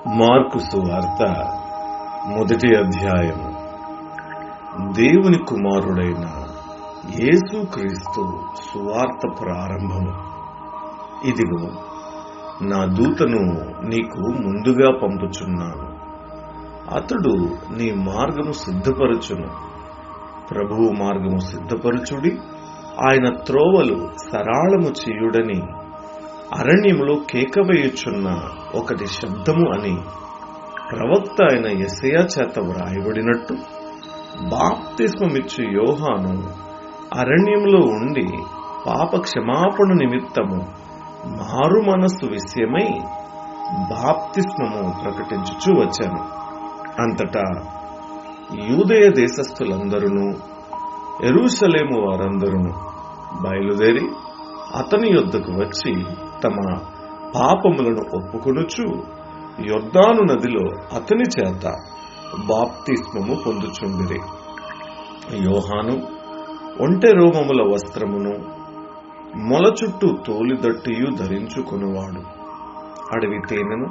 Mark సువార్త మొదటి అధ్యాయము. దేవుని కుమారుడైన యేసుక్రీస్తు సువార్త ప్రారంభము. ఇదిగో, నా దూతను నీకు ముందుగా పంపుచున్నాను. అతడు నీ మార్గము సిద్ధపరచును. ప్రభువు మార్గము సిద్ధపరచుడి, ఆయన త్రోవలు సరాళము చేయుడని అరణ్యములో కేకవేయుచున్న ఒకటి శబ్దము అని ప్రవక్త అయిన యెషయా చేత వ్రాయబడినట్టు, బాప్తిస్మమిచ్చు యోహాను అరణ్యంలో ఉండి పాప క్షమాపణ నిమిత్తము మారు మనస్సు విషయమై బాప్తిస్మము ప్రకటించుచూ వచ్చాను. అంతటా యూదయ దేశస్థులందరూ యెరూషలేము వారందరూ బయలుదేరి అతని యొద్దకు వచ్చి తమ పాపములను ఒప్పుకొనుచు యొర్దాను నదిలో అతని చేత బాప్తిస్మము పొందుచుండిరి. యోహాను ఒంటె రోమముల వస్త్రమును మొల చుట్టూ తోలిదట్టియు ధరించుకొనువాడు. అడవి తేనెను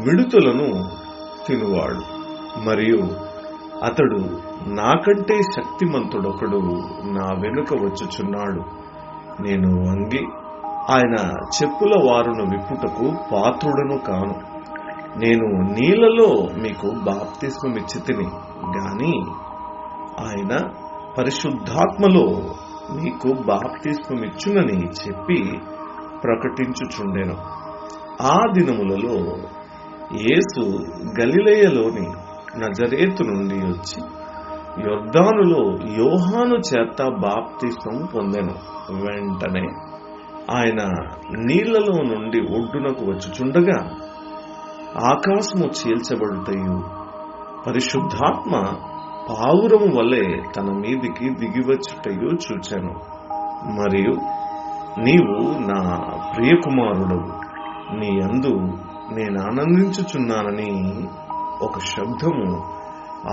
మిడుతులను తినువాడు. మరియు అతడు నాకంటే శక్తిమంతుడొకడు నా వెనుక వచ్చుచున్నాడు. నేను వంగి ఆయన చెప్పుల వారును విప్పుటకు పాత్రుడను కాను. నేను నీళ్లలో మీకు బాప్తిస్మమిచ్చితిని గాని ఆయన పరిశుద్ధాత్మలో మీకు బాప్తిస్మమిచ్చునని చెప్పి ప్రకటించుచుండెను. ఆ దినములలో యేసు గలిలయలోని నజరేతు నుండి వచ్చి యొర్దానులో యోహాను చేత బాప్తిస్మము పొందెను. వెంటనే ఆయన నీళ్లలో నుండి ఒడ్డునకు వచ్చుచుండగా ఆకాశము చీల్చబడుటయు పరిశుద్ధాత్మ పావురము వలె తన మీదికి దిగివచ్చుటయు చూచెను. మరియు నీవు నా ప్రియకుమారుడవు, నీ యందు నేను ఆనందించుచున్నానని ఒక శబ్దము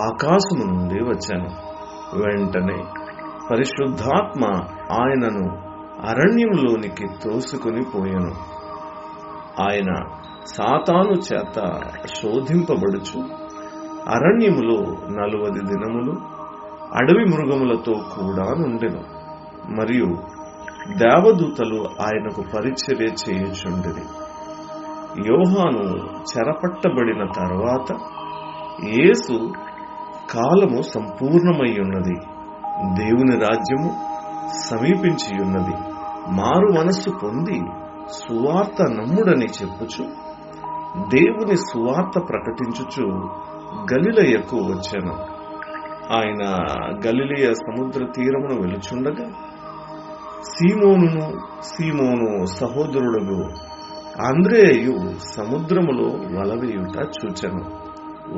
ఆకాశము నుండి వచ్చాను. వెంటనే పరిశుద్ధాత్మ ఆయనను అరణ్యంలోనికి తోసుకుని పోయెను. ఆయన సాతాను చేత శోధింపబడుచు అరణ్యములో 40 దినములు అడవి మృగములతో కూడా నుండెను. మరియు దేవదూతలు ఆయనకు పరిచర్య చేయుచుండిరి. యోహాను చెరపట్టబడిన తరువాత యేసు కాలము సంపూర్ణమయ్యున్నది, దేవుని రాజ్యము సమీపించియున్నది, మారు మనస్సు పొంది సువార్త నమ్ముడని చెప్పుచు దేవుని సువార్త ప్రకటించుచు గలిలయకు వచ్చెను. ఆయన గలిలయ సముద్ర తీరమును వెలుచుండగా సీమోను సహోదరుడు ఆంద్రేయు సముద్రములో వలవేయుట చూచెను.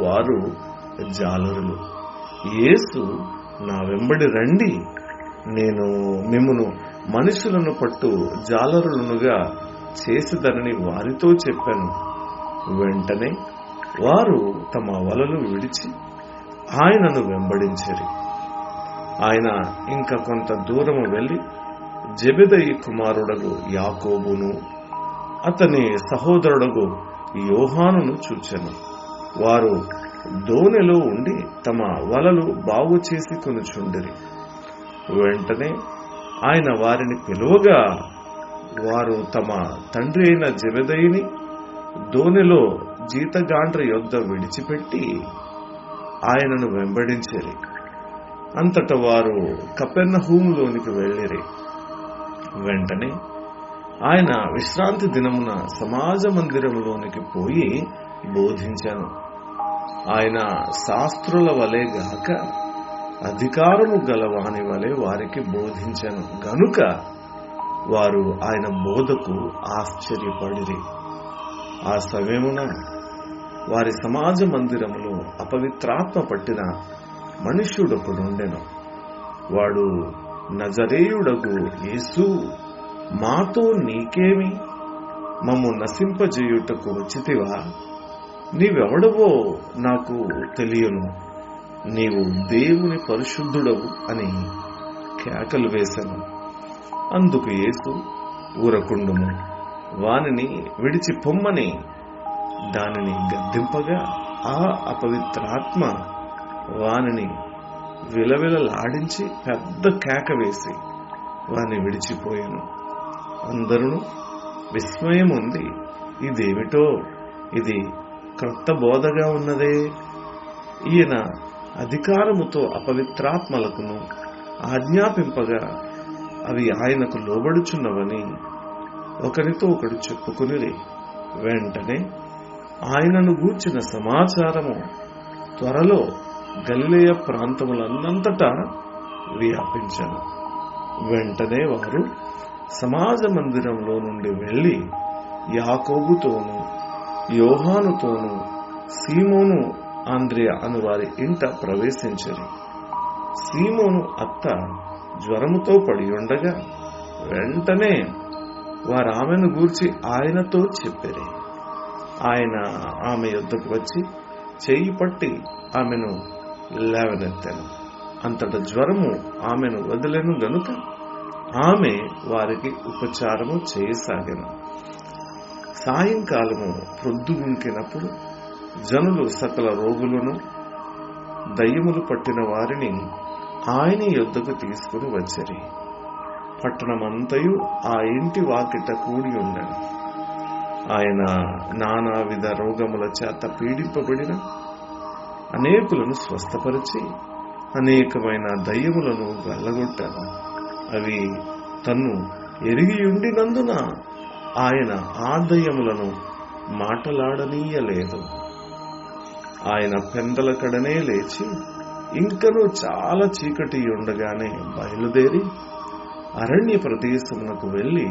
వారు జాలరులు. యేసు, నా వెంబడి రండి, నేను మిమ్మును మనుషులను పట్టు జాలరులనుగా చేసేదనని వారితో చెప్పాను. వెంటనే వారు తమ వలలు విడిచి ఆయనను వెంబడించిరి. ఆయన ఇంకా కొంత దూరము వెళ్లి జెబెదయి కుమారుడగు యాకోబును అతని సహోదరుడగు యోహానును చూచెను. వారు దోణిలో ఉండి తమ వలలు బాగు చేసి కొనుచుండిరి. వెంటనే ఆయన వారిని పిలువగా వారు తమ తండ్రి అయిన జెబెదయిని దోణిలో జీతగాండ్ర యొద్ద విడిచిపెట్టి ఆయనను వెంబడించిరి. అంతటా వారు కపెర్నహూములోనికి వెళ్ళిరి. వెంటనే ఆయన విశ్రాంతి దినమున సమాజ మందిరములోనికి పోయి బోధించాను. ఆయన శాస్త్రుల వలె గాక అధికారము గలవాని వలె వారికి బోధించాను గనుక వారు ఆయన బోధకు ఆశ్చర్యపడిరి. ఆ సమయమున వారి సమాజ మందిరములో అపవిత్రాత్మ పట్టిన మనుష్యుడొకడుండెను. వాడు, నజరేయుడగు యేసు, మాతో నీకేమి? మమ్ము నశింపజేయుటకు వచ్చితివా? నీవెవడవో నాకు తెలియను, నీవు దేవుని పరిశుద్ధుడవు అని కేకలు వేశాను. అందుకు యేసు, ఊరకుండుము, వానిని విడిచి పొమ్మని దానిని గద్దింపగా ఆ అపవిత్రాత్మ వానిని విలవిలలాడించి పెద్ద కేక వేసి వాని విడిచిపోయాను. అందరూ విస్మయం ఉంది, ఇదేమిటో, ఇది క్రొత్త బోధగా ఉన్నదే, ఈయన అధికారముతో అపవిత్రాత్మలకును ఆజ్ఞాపింపగా అవి ఆయనకు లోబడుచున్నవని ఒకరితో ఒకడు చెప్పుకుని, వెంటనే ఆయనను గూర్చిన సమాచారము త్వరలో గలిలయ ప్రాంతములన్నంతటా వ్యాపించెను. వెంటనే వారు సమాజ మందిరంలో నుండి వెళ్లి యాకోబుతోనూ యోహానుతోనూ సీమోను ఆంద్రెయ అను వారి ఇంట ప్రవేశించిరి. సీమోను అత్త జ్వరముతో పడి ఉండగా వెంటనే వారు ఆమెను గూర్చి ఆయనతో చెప్పిరి. ఆయన ఆమె యొద్దకు వచ్చి చెయ్యి పట్టి ఆమెను లేవనెత్తాను. అంతట జ్వరము ఆమెను వదిలెను గనుక ఆమె వారికి ఉపచారము చేయసాగెను. సాయంకాలము ప్రొద్దుగుంకినప్పుడు జనులు సకల రోగులను దయ్యములు పట్టిన వారిని ఆయన యొద్దకు తీసుకుని వచ్చిరి. పట్టణమంతయు ఆ ఇంటి వాకిట కూడి ఉండెను. ఆయన నానావిధ రోగముల చేత పీడింపబడిన అనేకులను స్వస్థపరిచి అనేకమైన దయ్యములను వెళ్ళగొట్టాను. అవి తన్ను ఎరిగియుండినందున ఆయన ఆ దయ్యములను మాటలాడనీయలేదు. ఆయన పెందల కడనే లేచి ఇంకనూ చాలా చీకటి ఉండగానే బయలుదేరి అరణ్య ప్రదేశమునకు వెళ్లి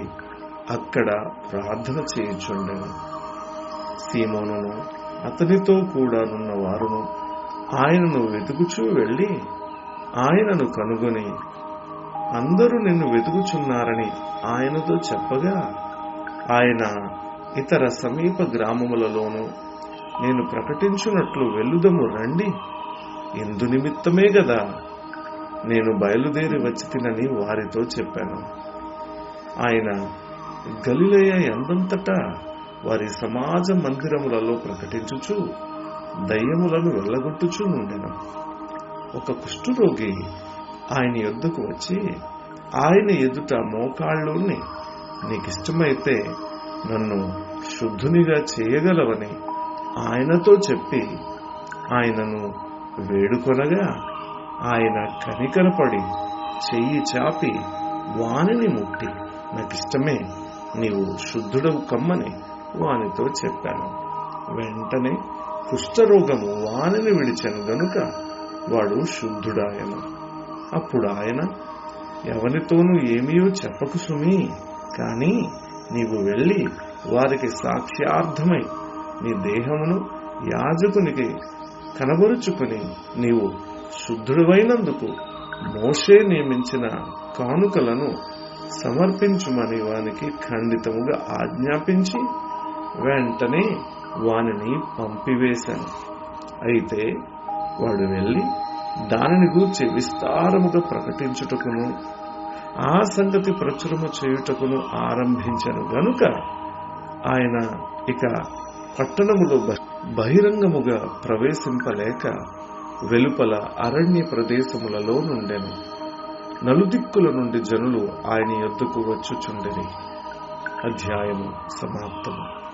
అక్కడ ప్రార్థన చేయుచుండెను. సీమోనును అతనితో కూడా నున్న వారును ఆయనను వెతుకుచూ వెళ్లి ఆయనను కనుగొని, అందరూ నిన్ను వెతుకుచున్నారని ఆయనతో చెప్పగా, ఆయన ఇతర సమీప గ్రామములలోనూ నేను ప్రకటించున్నట్లు వెళ్ళుదము రండి, ఇందు నిమిత్తమే గదా నేను బయలుదేరి వచ్చి తినని వారితో చెప్పాను. ఆయన గలిలయ యందంతటా వారి సమాజ మందిరములలో ప్రకటించుచు దయ్యములను వెళ్ళగొట్టుచూ ఉండెను. ఒక కుష్ఠరోగి ఆయన యొద్దకు వచ్చి ఆయన ఎదుట మోకాళ్ళుని, నీకిష్టమైతే నన్ను శుద్ధునిగా చేయగలవని ఆయనతో చెప్పి ఆయనను వేడుకొనగా, ఆయన కనికరపడి చెయ్యి చాపి వానిని ముట్టి, నాకిష్టమే, నీవు శుద్ధుడవు కమ్మని వానితో చెప్పాను. వెంటనే కుష్ఠరోగము వానిని విడిచెను గనుక వాడు శుద్ధుడాయను. అప్పుడు ఆయన, ఎవరితోనూ ఏమీ చెప్పకు సుమీ, కాని నీవు వెళ్లి వారికి సాక్ష్యార్థమై నీ దేహమును యాజకునికి కనబరుచుకుని నీవు శుద్ధుడవైనందుకు మోషే నియమించిన కానుకలను సమర్పించుమని వానికి ఖండితముగా ఆజ్ఞాపించి వెంటనే వానిని పంపివేశాను. అయితే వాడు వెళ్లి దానిని గూర్చి విస్తారముగా ప్రకటించుటకును ఆ సంగతి ప్రచురము చేయుటకును ఆరంభించెను గనుక ఆయన ఇక పట్టణములో బహిరంగముగా ప్రవేశింపలేక వెలుపల అరణ్య ప్రదేశములలో నుండెను. నలుదిక్కుల నుండి జనులు ఆయన యొద్దకు వచ్చుచుండిరి. అధ్యాయము సమాప్తము.